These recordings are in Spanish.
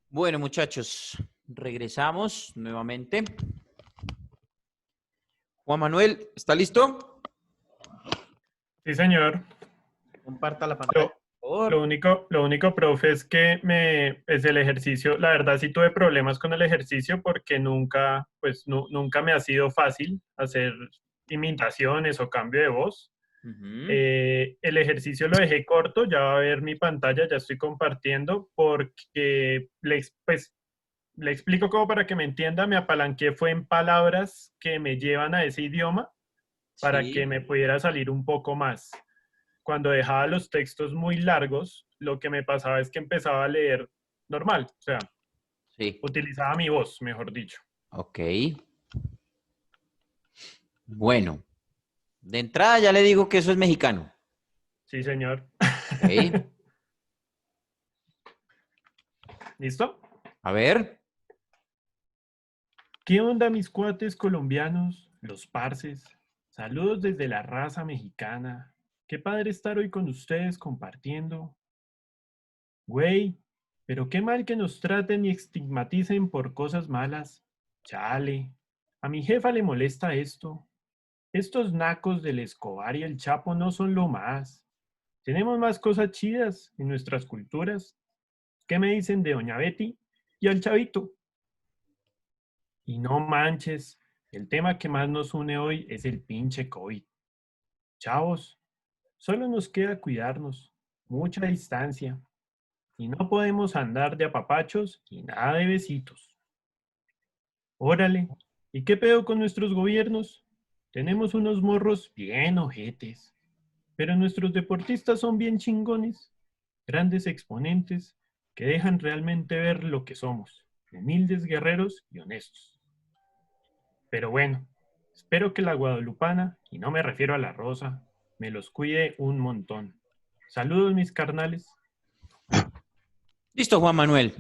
Bueno, muchachos, regresamos nuevamente. Juan Manuel, ¿está listo? Sí, señor. Comparta la pantalla, por favor. Lo único, profe, es que es el ejercicio. La verdad, sí tuve problemas con el ejercicio porque nunca, pues, nunca me ha sido fácil hacer imitaciones o cambio de voz. El ejercicio lo dejé corto, ya va a ver mi pantalla, ya estoy compartiendo, porque pues, le explico como para que me entienda, me apalanqué fue en palabras que me llevan a ese idioma para que Sí. me pudiera salir un poco más. Cuando dejaba los textos muy largos, lo que me pasaba es que empezaba a leer normal, o sea, Sí. utilizaba mi voz, mejor dicho. Ok. Bueno, de entrada ya le digo que eso es mexicano. Sí, señor. Ok. ¿Listo? A ver. ¿Qué onda, mis cuates colombianos, los parces? Saludos desde la raza mexicana. Qué padre estar hoy con ustedes compartiendo. Güey, pero qué mal que nos traten y estigmaticen por cosas malas. Chale, a mi jefa le molesta esto. Estos nacos del Escobar y el Chapo no son lo más. Tenemos más cosas chidas en nuestras culturas. ¿Qué me dicen de Doña Betty y al Chavito? Y no manches, el tema que más nos une hoy es el pinche COVID. Chavos, solo nos queda cuidarnos, mucha distancia, y no podemos andar de apapachos y nada de besitos. Órale, ¿y qué pedo con nuestros gobiernos? Tenemos unos morros bien ojetes, pero nuestros deportistas son bien chingones, grandes exponentes que dejan realmente ver lo que somos, humildes guerreros y honestos. Pero bueno, espero que la guadalupana, y no me refiero a la rosa, me los cuide un montón. Saludos, mis carnales. Listo, Juan Manuel.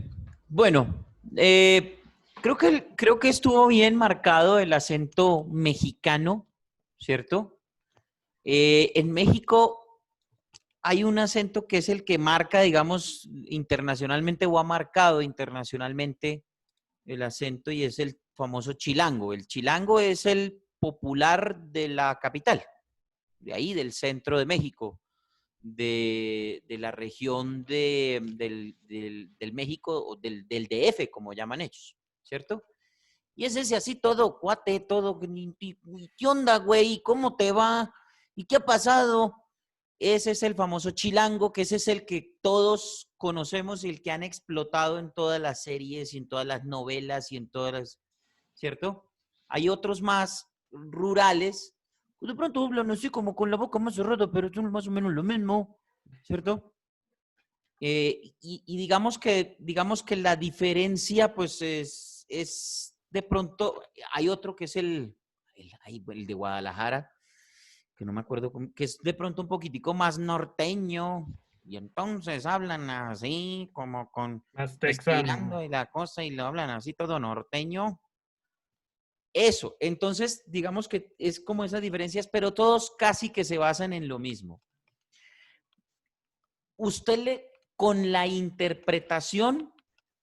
Bueno, creo que estuvo bien marcado el acento mexicano, ¿cierto? En México hay un acento que es el que marca, digamos, internacionalmente o ha marcado internacionalmente el acento y es el famoso chilango. El chilango es el popular de la capital, de ahí, del centro de México, de la región del México, o del DF, como llaman ellos, ¿cierto? Y es ese así todo cuate, todo, ¿qué onda, güey? ¿Cómo te va? ¿Y qué ha pasado? Ese es el famoso chilango, que ese es el que todos conocemos y el que han explotado en todas las series y en todas las novelas y en todas las, ¿cierto? Hay otros más rurales, pues de pronto hablan así como con la boca más cerrada, pero son más o menos lo mismo, ¿cierto? Digamos que la diferencia, pues, es de pronto, hay otro que es el de Guadalajara, que no me acuerdo, que es de pronto un poquitico más norteño, y entonces hablan así, como con Más texano. estirando y la cosa, y lo hablan así todo norteño. Eso, entonces, digamos que es como esas diferencias, pero todos casi que se basan en lo mismo. Usted con la interpretación,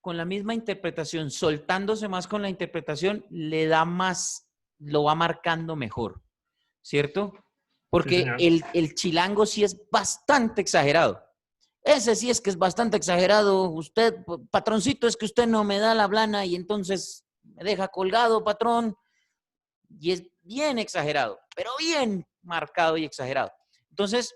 con la misma interpretación, soltándose más con la interpretación, le da más, lo va marcando mejor, ¿cierto? Sí, Porque señor. el chilango sí es bastante exagerado. Ese sí es que es bastante exagerado. Usted, patroncito, es que usted no me da la blana y entonces me deja colgado, patrón. Y es bien exagerado, pero bien marcado y exagerado. Entonces,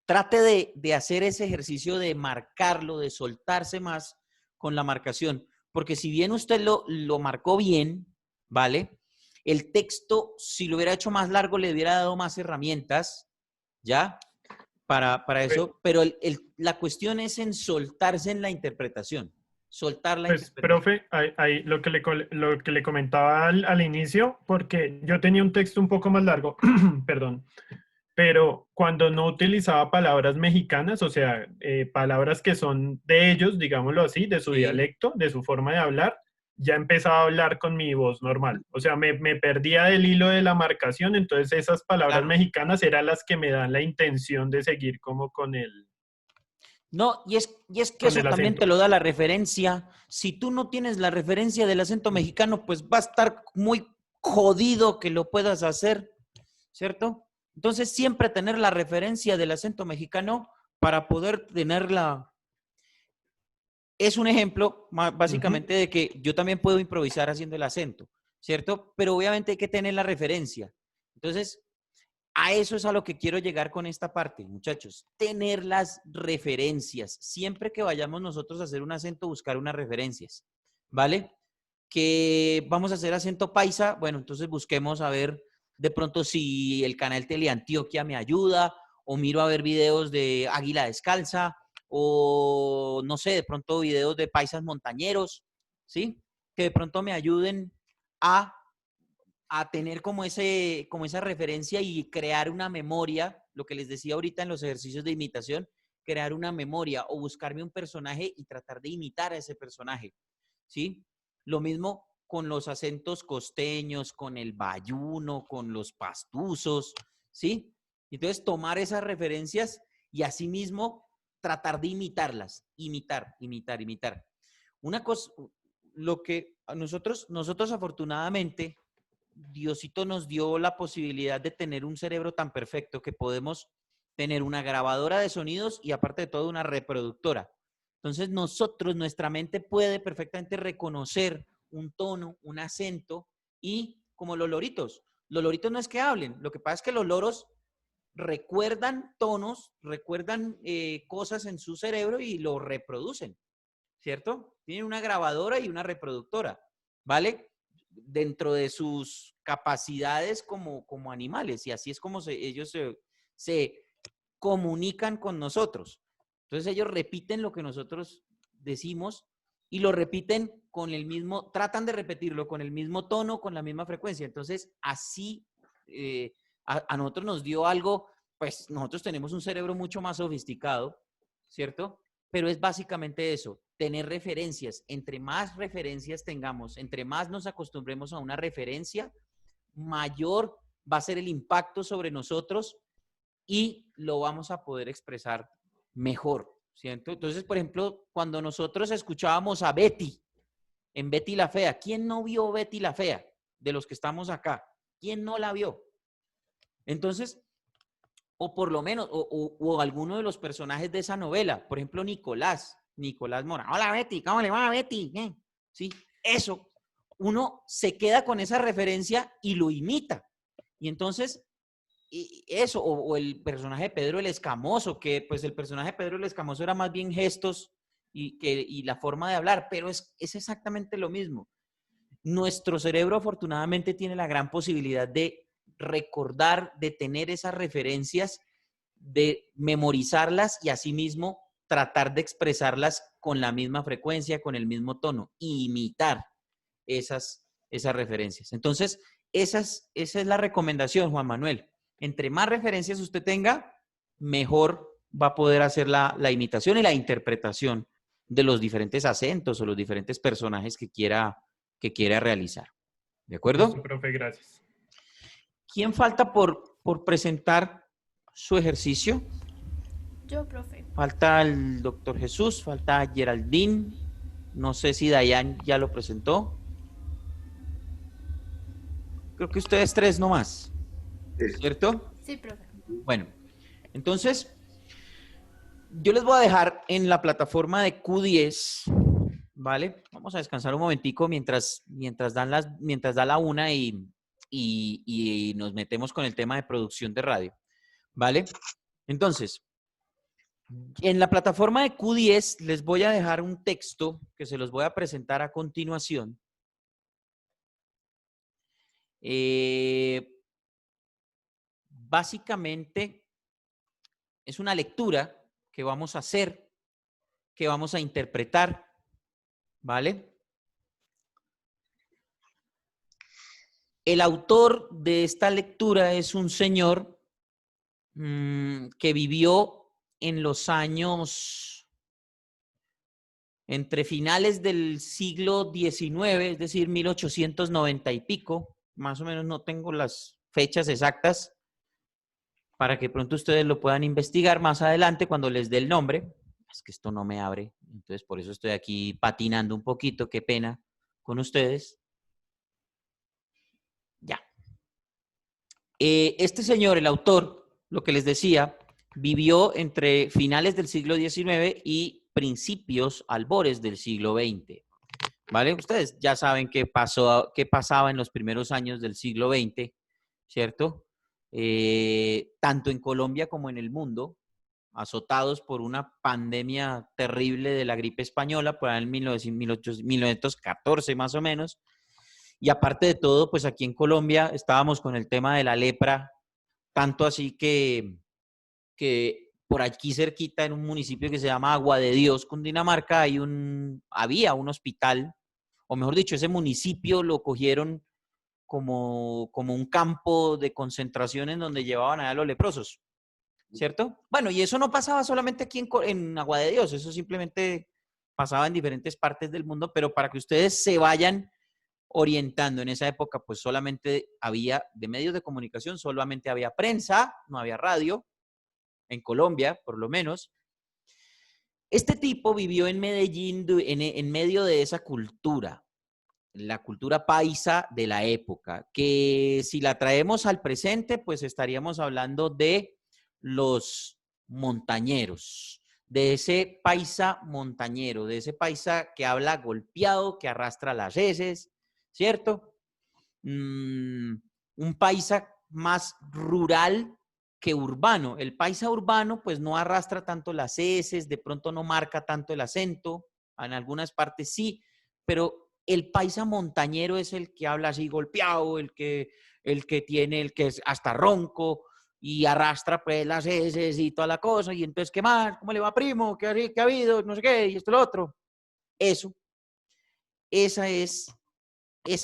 trate de hacer ese ejercicio de marcarlo, de soltarse más con la marcación, porque si bien usted lo marcó bien, ¿vale? El texto, si lo hubiera hecho más largo, le hubiera dado más herramientas, ¿ya? Para eso, pero la cuestión es en soltarse en la interpretación, soltar la Pues, interpretación. profe, lo que le comentaba al inicio, porque yo tenía un texto un poco más largo, perdón, pero cuando no utilizaba palabras mexicanas, o sea, palabras que son de ellos, digámoslo así, de su Sí, dialecto, de su forma de hablar, ya empezaba a hablar con mi voz normal. O sea, me perdía del hilo de la marcación, entonces esas palabras claro. mexicanas eran las que me dan la intención de seguir como No, y es que con eso el también te acento. lo da la referencia. Si tú no tienes la referencia del acento mexicano, pues va a estar muy jodido que lo puedas hacer, ¿cierto? Entonces, siempre tener la referencia del acento mexicano para poder tenerla. Es un ejemplo Ujú. básicamente de que yo también puedo improvisar haciendo el acento, ¿cierto? Pero obviamente hay que tener la referencia. Entonces, a eso es a lo que quiero llegar con esta parte, muchachos. Tener las referencias. Siempre que vayamos nosotros a hacer un acento, buscar unas referencias, ¿vale? Que vamos a hacer acento paisa, bueno, entonces busquemos a ver de pronto si el canal Teleantioquia me ayuda, o miro a ver videos de Águila Descalza, o no sé, de pronto videos de paisas montañeros, ¿sí? Que de pronto me ayuden a tener como esa referencia y crear una memoria, lo que les decía ahorita en los ejercicios de imitación, crear una memoria o buscarme un personaje y tratar de imitar a ese personaje, ¿sí? Lo mismo con los acentos costeños, con el bayuno, con los pastusos, ¿sí? Entonces tomar esas referencias y asimismo tratar de imitarlas, imitar. Una cosa, lo que a nosotros afortunadamente Diosito nos dio la posibilidad de tener un cerebro tan perfecto que podemos tener una grabadora de sonidos y aparte de todo una reproductora. Entonces nuestra mente puede perfectamente reconocer un tono, un acento y como los loritos no es que hablen, lo que pasa es que los loros recuerdan tonos, recuerdan cosas en su cerebro y lo reproducen. ¿Cierto? Tienen una grabadora y una reproductora, ¿vale? Dentro de sus capacidades como animales y así es como ellos se comunican con nosotros. Entonces ellos repiten lo que nosotros decimos y lo repiten con el mismo, tratan de repetirlo con el mismo tono, con la misma frecuencia. Entonces así a nosotros nos dio algo, pues nosotros tenemos un cerebro mucho más sofisticado, ¿cierto? Pero es básicamente eso, tener referencias. Entre más referencias tengamos, entre más nos acostumbremos a una referencia, mayor va a ser el impacto sobre nosotros y lo vamos a poder expresar mejor, ¿cierto? Entonces, por ejemplo, cuando nosotros escuchábamos a Betty, en Betty la Fea, ¿quién no vio Betty la Fea de los que estamos acá? ¿Quién no la vio? Entonces, o por lo menos, o alguno de los personajes de esa novela, por ejemplo, Nicolás Mora. Hola Betty, ¿cómo le va Betty? Sí, eso, uno se queda con esa referencia y lo imita. Y entonces, eso, o el personaje de Pedro el Escamoso, que pues el personaje de Pedro el Escamoso era más bien gestos y la forma de hablar, pero es exactamente lo mismo. Nuestro cerebro afortunadamente tiene la gran posibilidad de recordar, de tener esas referencias, de memorizarlas y asimismo tratar de expresarlas con la misma frecuencia, con el mismo tono, e imitar esas referencias. Entonces, esa es la recomendación, Juan Manuel. Entre más referencias usted tenga, mejor va a poder hacer la imitación y la interpretación de los diferentes acentos o los diferentes personajes que quiera realizar. ¿De Listo, acuerdo? profe, gracias. ¿Quién falta por presentar su ejercicio? Yo, profe. Falta el doctor Jesús, falta Geraldine. No sé si Dayan ya lo presentó. Creo que ustedes tres nomás, ¿cierto? Sí, profe. Bueno, entonces yo les voy a dejar en la plataforma de Q10, ¿vale? Vamos a descansar un momentico mientras da la una y nos metemos con el tema de producción de radio, ¿vale? Entonces, En la plataforma de Q10 les voy a dejar un texto que se los voy a presentar a continuación. Básicamente es una lectura que vamos a hacer, que vamos a interpretar, ¿vale? El autor de esta lectura es un señor que vivió en los años entre finales del siglo XIX, es decir, 1890 y pico, más o menos no tengo las fechas exactas, para que pronto ustedes lo puedan investigar más adelante cuando les dé el nombre. Es que esto no me abre, entonces por eso estoy aquí patinando un poquito, qué pena con ustedes. Ya. Este señor, el autor, lo que les decía, vivió entre finales del siglo XIX y principios, albores del siglo XX. ¿Vale? Ustedes ya saben qué pasaba en los primeros años del siglo XX, ¿cierto? Tanto en Colombia como en el mundo, azotados por una pandemia terrible de la gripe española, por ahí en 1914 más o menos. Y aparte de todo, pues aquí en Colombia estábamos con el tema de la lepra, tanto así que por aquí cerquita, en un municipio que se llama Agua de Dios, Cundinamarca, había un hospital, o mejor dicho, ese municipio lo cogieron como un campo de concentración en donde llevaban a los leprosos, ¿cierto? Bueno, y eso no pasaba solamente aquí en Agua de Dios, eso simplemente pasaba en diferentes partes del mundo, pero para que ustedes se vayan orientando en esa época, pues solamente había, de medios de comunicación, solamente había prensa, no había radio, en Colombia, por lo menos. Este tipo vivió en Medellín en medio de esa cultura, la cultura paisa de la época, que si la traemos al presente, pues estaríamos hablando de los montañeros, de ese paisa montañero, de ese paisa que habla golpeado, que arrastra las heces, ¿cierto? Un paisa más rural que urbano. El paisa urbano pues no arrastra tanto las heces, de pronto no marca tanto el acento, en algunas partes sí, pero el paisa montañero es el que habla así golpeado, el que es hasta ronco y arrastra pues las heces y toda la cosa, y entonces, ¿qué más? ¿Cómo le va, primo? ¿Qué ha habido? No sé qué, y esto y lo otro. Esa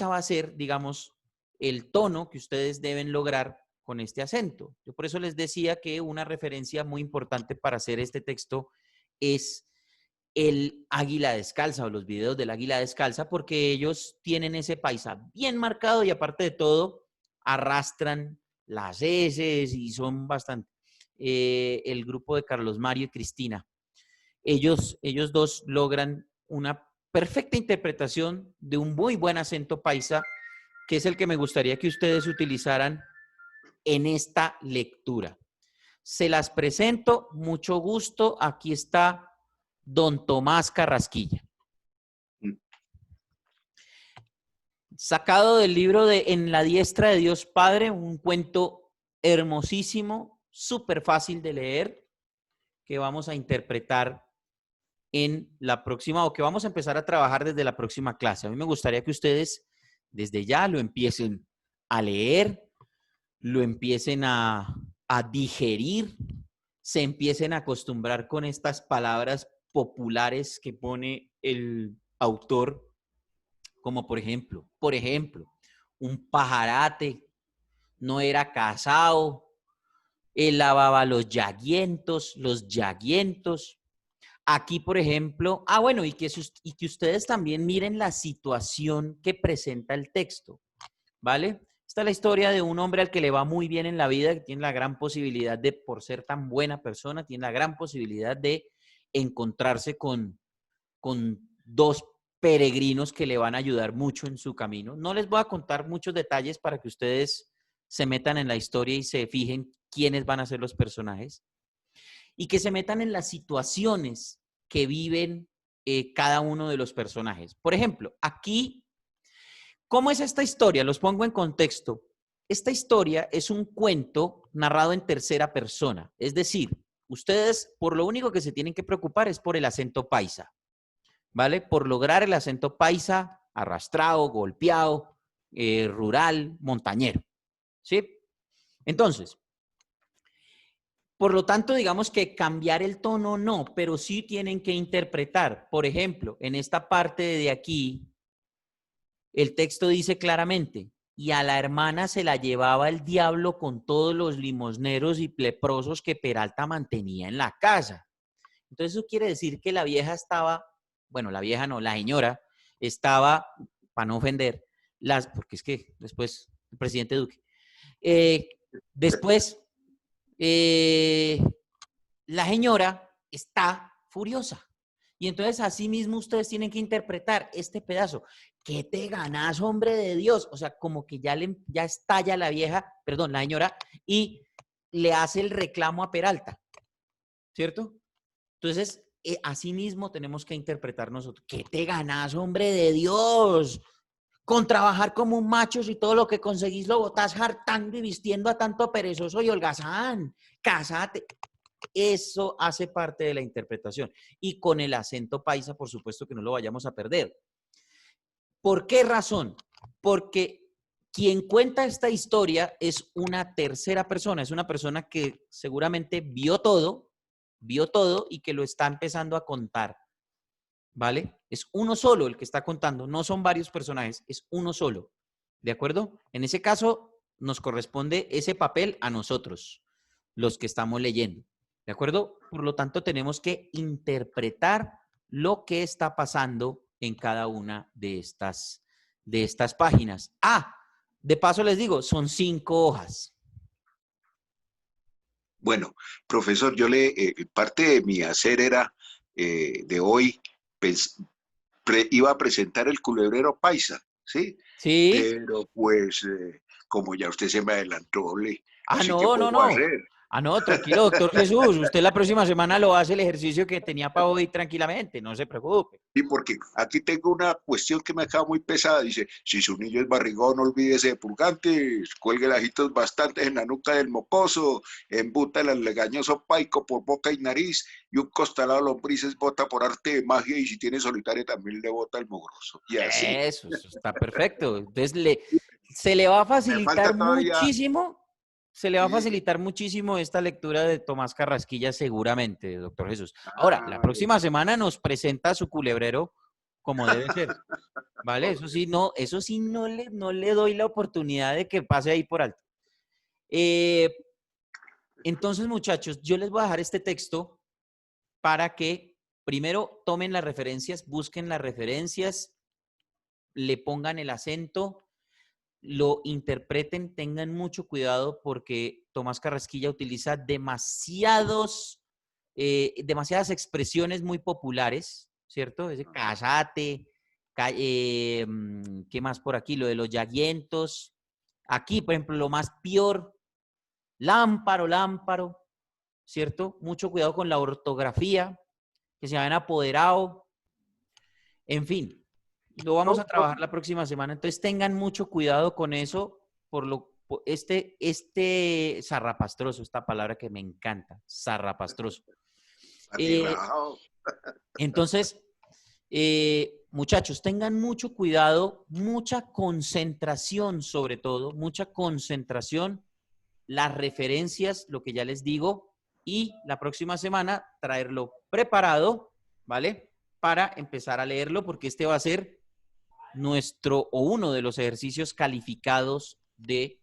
va a ser, digamos, el tono que ustedes deben lograr con este acento. Yo por eso les decía que una referencia muy importante para hacer este texto es el águila descalza o los videos del águila descalza, porque ellos tienen ese paisa bien marcado y aparte de todo arrastran las heces y son bastante. El grupo de Carlos Mario y Cristina. Ellos dos logran una perfecta interpretación de un muy buen acento paisa, que es el que me gustaría que ustedes utilizaran en esta lectura. Se las presento, mucho gusto. Aquí está don Tomás Carrasquilla. Sacado del libro de En la diestra de Dios Padre, un cuento hermosísimo, súper fácil de leer, que vamos a interpretar en la próxima, o que vamos a empezar a trabajar desde la próxima clase. A mí me gustaría que ustedes desde ya lo empiecen a leer, lo empiecen a digerir, se empiecen a acostumbrar con estas palabras populares que pone el autor, como por ejemplo, un pajarate, no era casado, él lavaba los yaguientos. Aquí, por ejemplo, bueno, y que ustedes también miren la situación que presenta el texto, ¿vale? Esta es la historia de un hombre al que le va muy bien en la vida, que tiene la gran posibilidad de, por ser tan buena persona, tiene la gran posibilidad de encontrarse con dos peregrinos que le van a ayudar mucho en su camino. No les voy a contar muchos detalles para que ustedes se metan en la historia y se fijen quiénes van a ser los personajes y que se metan en las situaciones que viven cada uno de los personajes. Por ejemplo, aquí, ¿cómo es esta historia? Los pongo en contexto. Esta historia es un cuento narrado en tercera persona, es decir, Ustedes, por lo único que se tienen que preocupar es por el acento paisa, ¿vale? Por lograr el acento paisa, arrastrado, golpeado, rural, montañero, ¿sí? Entonces, por lo tanto, digamos que cambiar el tono no, pero sí tienen que interpretar. Por ejemplo, en esta parte de aquí, el texto dice claramente, y a la hermana se la llevaba el diablo con todos los limosneros y leprosos que Peralta mantenía en la casa. Entonces eso quiere decir que la vieja estaba, bueno, la vieja no, la señora estaba, para no ofender, porque es que después, el presidente Duque, después, la señora está furiosa. Y entonces así mismo ustedes tienen que interpretar este pedazo. ¿Qué te ganas, hombre de Dios? O sea, como que ya estalla la vieja, perdón, la señora, y le hace el reclamo a Peralta, ¿cierto? Entonces, así mismo tenemos que interpretar nosotros. ¿Qué te ganas, hombre de Dios? Con trabajar como un macho, si todo lo que conseguís lo botás hartando y vistiendo a tanto perezoso y holgazán. Cásate. Eso hace parte de la interpretación. Y con el acento paisa, por supuesto que no lo vayamos a perder. ¿Por qué razón? Porque quien cuenta esta historia es una tercera persona, es una persona que seguramente vio todo y que lo está empezando a contar, ¿vale? Es uno solo el que está contando, no son varios personajes, es uno solo, ¿de acuerdo? En ese caso, nos corresponde ese papel a nosotros, los que estamos leyendo, ¿de acuerdo? Por lo tanto, tenemos que interpretar lo que está pasando en cada una de estas páginas. Ah, de paso les digo, son 5 hojas. Bueno, profesor, parte de mi hacer era de hoy, iba a presentar el culebrero paisa, ¿sí? ¿Sí? Pero pues, como ya usted se me adelantó, Ah, así que no, no, puedo no. hacer. Ah, no, tranquilo, doctor Jesús. Usted la próxima semana lo hace el ejercicio que tenía para hoy tranquilamente, no se preocupe. Sí, porque aquí tengo una cuestión que me acaba muy pesada. Dice, si su niño es barrigón, no olvídese de purgantes, cuelgue lajitos bastantes en la nuca del mocoso, embuta el legañoso paico por boca y nariz, y un costalado de lombrices bota por arte de magia, y si tiene solitaria también le bota el mogroso. Y así. Eso está perfecto. Entonces, se le va a Me facilitar falta todavía. muchísimo, se le va a Sí. facilitar muchísimo esta lectura de Tomás Carrasquilla seguramente, doctor Jesús. Ahora, la Ah, próxima semana nos presenta su culebrero como debe ser, ¿vale? Eso sí no le doy la oportunidad de que pase ahí por alto. Entonces, muchachos, yo les voy a dejar este texto para que primero tomen las referencias, busquen las referencias, le pongan el acento, lo interpreten, tengan mucho cuidado porque Tomás Carrasquilla utiliza demasiadas expresiones muy populares, ¿cierto? Ese casate, ¿qué más por aquí? Lo de los llaguientos. Aquí, por ejemplo, lo más peor, lámparo, ¿cierto? Mucho cuidado con la ortografía, que se habían apoderado. En fin, lo vamos a trabajar la próxima semana. Entonces tengan mucho cuidado con eso, este zarrapastroso, esta palabra que me encanta, zarrapastroso. Entonces, muchachos, tengan mucho cuidado, mucha concentración sobre todo, mucha concentración, las referencias, lo que ya les digo, y la próxima semana traerlo preparado, ¿vale? Para empezar a leerlo, porque este va a ser uno de los ejercicios calificados de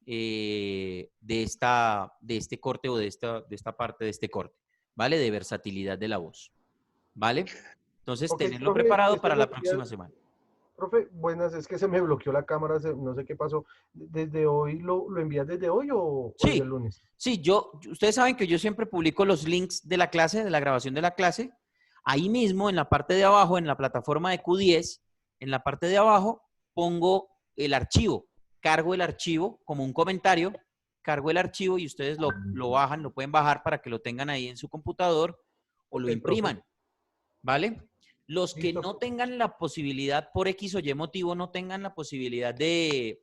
este corte o de esta parte de este corte, ¿vale? De versatilidad de la voz, ¿vale? Entonces, Ok, tenerlo profe, preparado este para me la envía- próxima semana. profe, buenas, es que se me bloqueó la cámara, no sé qué pasó. ¿Desde hoy lo envías desde hoy o desde el Sí, lunes? sí, ustedes saben que yo siempre publico los links de la clase, de la grabación de la clase. Ahí mismo, en la parte de abajo, en la plataforma de Q10, en la parte de abajo, pongo el archivo. Cargo el archivo como un comentario, cargo el archivo y ustedes lo bajan, lo pueden bajar para que lo tengan ahí en su computador o lo Ok, profe. impriman, ¿vale? Los que Listo, no profe. tengan la posibilidad, por X o Y motivo, no tengan la posibilidad de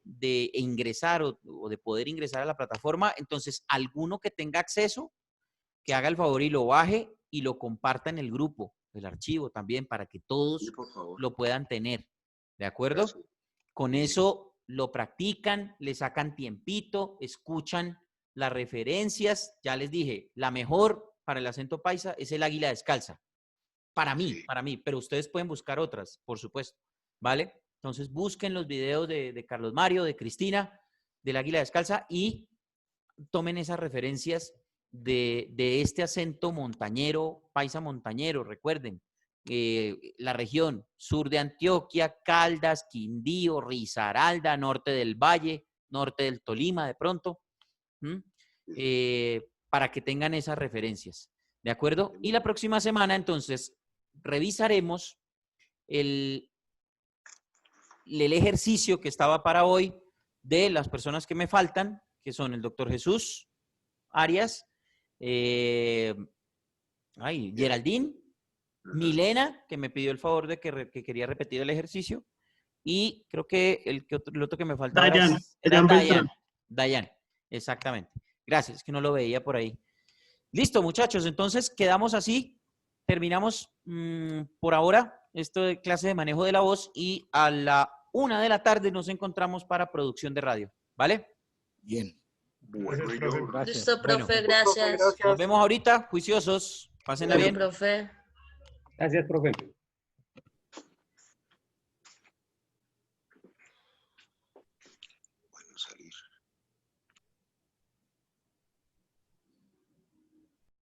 ingresar o de poder ingresar a la plataforma, entonces alguno que tenga acceso, que haga el favor y lo baje y lo comparta en el grupo, el archivo también, para que todos Sí, por favor. lo puedan tener. ¿De acuerdo? Eso. Con Sí. eso lo practican, le sacan tiempito, escuchan las referencias. Ya les dije, la mejor para el acento paisa es el águila descalza. Para Sí. mí, pero ustedes pueden buscar otras, por supuesto, ¿vale? Entonces busquen los videos de Carlos Mario, de Cristina, del águila descalza y tomen esas referencias de este acento montañero, paisa montañero, recuerden. La región sur de Antioquia, Caldas, Quindío, Risaralda, norte del Valle, norte del Tolima de pronto, para que tengan esas referencias, ¿de acuerdo? Y la próxima semana entonces revisaremos el ejercicio que estaba para hoy de las personas que me faltan, que son el doctor Jesús Arias, Geraldine, Milena, que me pidió el favor de que quería repetir el ejercicio, y creo que el otro que me faltaba era Dayan, exactamente. Gracias, que no lo veía por ahí. Listo, muchachos, entonces quedamos así, terminamos por ahora esto de clase de manejo de la voz y a la 1 de la tarde nos encontramos para producción de radio, ¿vale? Bien. Bueno, Gracias, yo. profe. Gracias. Listo, profe, Bueno. gracias. Nos vemos ahorita, juiciosos, pásenla Bueno, bien. profe. Gracias, profe.